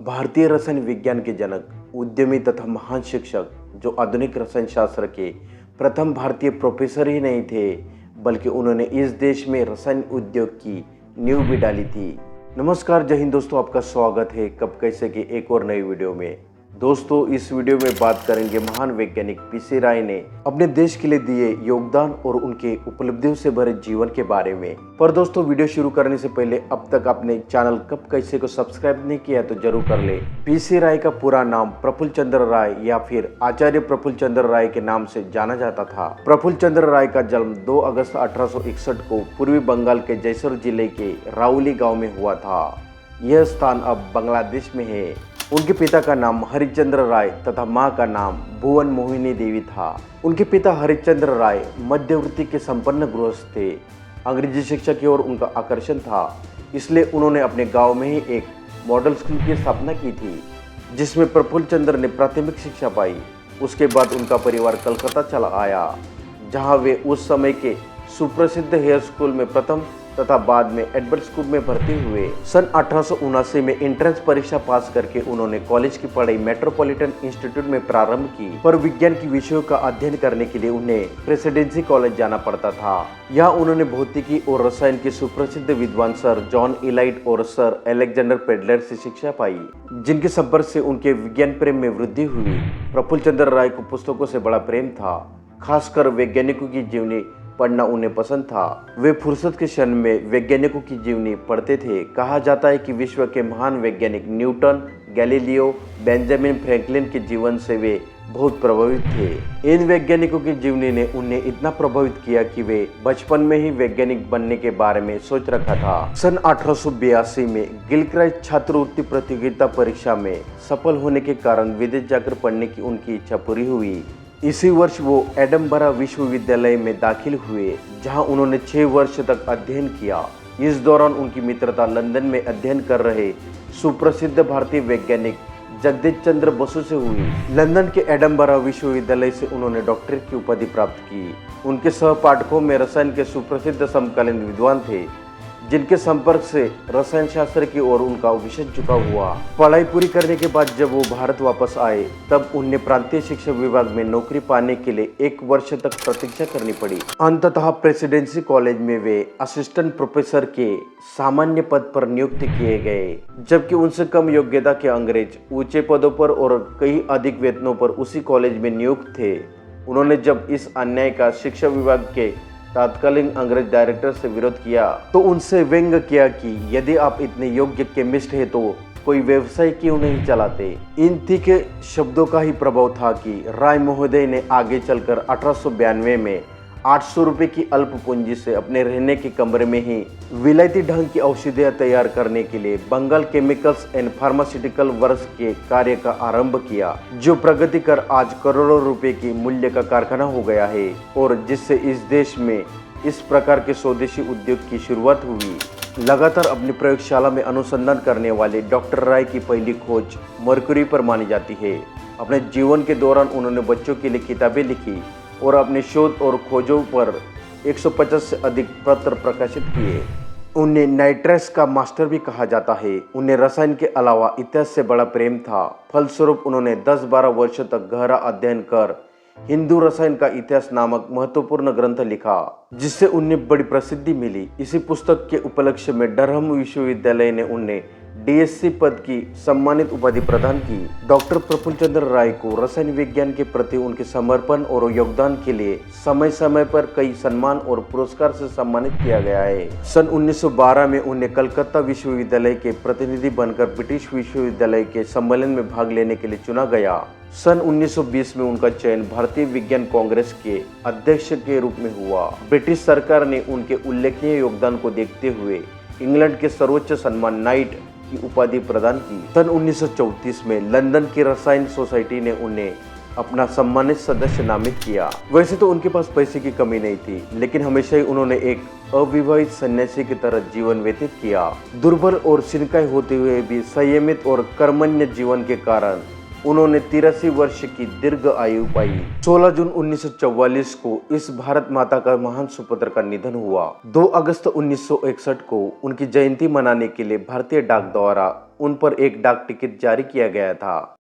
भारतीय रसायन विज्ञान के जनक, उद्यमी तथा महान शिक्षक जो आधुनिक रसायन शास्त्र के प्रथम भारतीय प्रोफेसर ही नहीं थे, बल्कि उन्होंने इस देश में रसायन उद्योग की नींव भी डाली थी। नमस्कार, जय हिंद दोस्तों, आपका स्वागत है कब कैसे की एक और नई वीडियो में। दोस्तों, इस वीडियो में बात करेंगे महान वैज्ञानिक पीसी राय ने अपने देश के लिए दिए योगदान और उनके उपलब्धियों से भरे जीवन के बारे में। पर दोस्तों, वीडियो शुरू करने से पहले अब तक आपने चैनल कब कैसे को सब्सक्राइब नहीं किया तो जरूर कर ले। पीसी राय का पूरा नाम प्रफुल्ल चंद्र राय या फिर आचार्य प्रफुल्ल चंद्र राय के नाम से जाना जाता था। प्रफुल्ल चंद्र राय का जन्म 2 अगस्त 1861 को पूर्वी बंगाल के जैसर जिले के राउली गाँव में हुआ था। यह स्थान अब बांग्लादेश में है। उनके पिता का नाम हरिश्चंद्र राय तथा मां का नाम भुवन मोहिनी देवी था। उनके पिता हरिश्चंद्र राय मध्यवर्ती के संपन्न गृहस्थ थे। अंग्रेजी शिक्षा की ओर उनका आकर्षण था, इसलिए उन्होंने अपने गांव में ही एक मॉडल स्कूल की स्थापना की थी, जिसमें प्रफुल्ल चंद्र ने प्राथमिक शिक्षा पाई। उसके बाद उनका परिवार कलकत्ता चला आया, जहाँ वे उस समय के सुप्रसिद्ध हेयर स्कूल में प्रथम तथा बाद में एडवर्ड स्कूल में भर्ती हुए। सन 1879 में एंट्रेंस परीक्षा पास करके उन्होंने कॉलेज की पढ़ाई मेट्रोपॉलिटन इंस्टीट्यूट में प्रारंभ की, पर विज्ञान की विषयों का अध्ययन करने के लिए उन्हें प्रेसिडेंसी कॉलेज जाना पड़ता था। यहाँ उन्होंने भौतिकी और रसायन के सुप्रसिद्ध विद्वान सर जॉन इलाइट और सर अलेक्जेंडर पेडलर से शिक्षा पाई, जिनके संपर्क से उनके विज्ञान प्रेम में वृद्धि हुई। प्रफुल्ल चंद्र राय को पुस्तकों से बड़ा प्रेम था, खासकर वैज्ञानिकों की जीवनी पढ़ना उन्हें पसंद था। वे फुर्सत के क्षण में वैज्ञानिकों की जीवनी पढ़ते थे। कहा जाता है कि विश्व के महान वैज्ञानिक न्यूटन, गैलीलियो, बेंजामिन फ्रैंकलिन के जीवन से वे बहुत प्रभावित थे। इन वैज्ञानिकों की जीवनी ने उन्हें इतना प्रभावित किया कि वे बचपन में ही वैज्ञानिक बनने के बारे में सोच रखा था। सन 1882 में गिलक्राइस्ट छात्रवृत्ति प्रतियोगिता परीक्षा में सफल होने के कारण विदेश जाकर पढ़ने की उनकी इच्छा पूरी हुई। इसी वर्ष वो एडनबरा विश्वविद्यालय में दाखिल हुए, जहां उन्होंने 6 वर्ष तक अध्ययन किया। इस दौरान उनकी मित्रता लंदन में अध्ययन कर रहे सुप्रसिद्ध भारतीय वैज्ञानिक जगदीश चंद्र बसु से हुई। लंदन के एडनबरा विश्वविद्यालय से उन्होंने डॉक्टरेट की उपाधि प्राप्त की। उनके सहपाठकों में रसायन के सुप्रसिद्ध समकालीन विद्वान थे, जिनके संपर्क से रसायन शास्त्र की ओर उनका विशेष झुकाव हुआ। पढ़ाई पूरी करने के बाद जब वो भारत वापस आए, तब उन्हें प्रांतीय शिक्षा विभाग में नौकरी पाने के लिए 1 वर्ष तक प्रतीक्षा करनी पड़ी। अंततः प्रेसिडेंसी कॉलेज में वे असिस्टेंट प्रोफेसर के सामान्य पद पर नियुक्त किए गए, जबकि उनसे कम योग्यता के अंग्रेज ऊंचे पदों पर और कई अधिक वेतनों पर उसी कॉलेज में नियुक्त थे। उन्होंने जब इस अन्याय का शिक्षा विभाग के तत्कालीन अंग्रेज डायरेक्टर से विरोध किया, तो उनसे व्यंग किया कि यदि आप इतने योग्य केमिस्ट हैं तो कोई व्यवसाय क्यों नहीं चलाते। इन तीखे शब्दों का ही प्रभाव था कि राय महोदय ने आगे चलकर 1892 में 800 रुपये की अल्प पूंजी से अपने रहने के कमरे में ही विलायती ढंग की औषधियाँ तैयार करने के लिए Bengal Chemicals and Pharmaceutical Works के कार्य का आरंभ किया, जो प्रगति कर आज करोड़ों रुपए की मूल्य का कारखाना हो गया है और जिससे इस देश में इस प्रकार के स्वदेशी उद्योग की शुरुआत हुई। लगातार अपनी प्रयोगशाला में अनुसंधान करने वाले डॉक्टर राय की पहली खोज मरकरी पर मानी जाती है। अपने जीवन के दौरान उन्होंने बच्चों के लिए किताबें लिखी और अपने शोध और खोजों पर 150 से अधिक पत्र प्रकाशित किए। उन्हें नाइट्रस का मास्टर भी कहा जाता है। उन्हें रसायन के अलावा इतिहास से बड़ा प्रेम था। फलस्वरूप उन्होंने 10-12 वर्षों तक गहरा अध्ययन कर हिंदू रसायन का इतिहास नामक महत्वपूर्ण ग्रंथ लिखा, जिससे उन्हें बड़ी प्रसिद्धि मिली। इसी पुस्तक के उपलक्ष्य में डरहम विश्वविद्यालय ने उन्हें डीएससी पद की सम्मानित उपाधि प्रदान की। डॉक्टर प्रफुल्ल चंद्र राय को रसायन विज्ञान के प्रति उनके समर्पण और योगदान के लिए समय समय पर कई सम्मान और पुरस्कार से सम्मानित किया गया है। सन 1912 में उन्हें कलकत्ता विश्वविद्यालय के प्रतिनिधि बनकर ब्रिटिश विश्वविद्यालय के सम्मेलन में भाग लेने के लिए चुना गया। सन 1920 में उनका चयन भारतीय विज्ञान कांग्रेस के अध्यक्ष के रूप में हुआ। ब्रिटिश सरकार ने उनके उल्लेखनीय योगदान को देखते हुए इंग्लैंड के सर्वोच्च सम्मान नाइट की उपाधि प्रदान की। सन 1934 में लंदन की रसायन सोसाइटी ने उन्हें अपना सम्मानित सदस्य नामित किया। वैसे तो उनके पास पैसे की कमी नहीं थी, लेकिन हमेशा ही उन्होंने एक अविवाहित सन्यासी की तरह जीवन व्यतीत किया। दुर्बल और शिनकाय होते हुए भी संयमित और कर्मण्य जीवन के कारण उन्होंने 83 वर्ष की दीर्घ आयु पाई। 16 जून 1944 को इस भारत माता का महान सुपुत्र का निधन हुआ। 2 अगस्त 1961 को उनकी जयंती मनाने के लिए भारतीय डाक द्वारा उन पर एक डाक टिकट जारी किया गया था।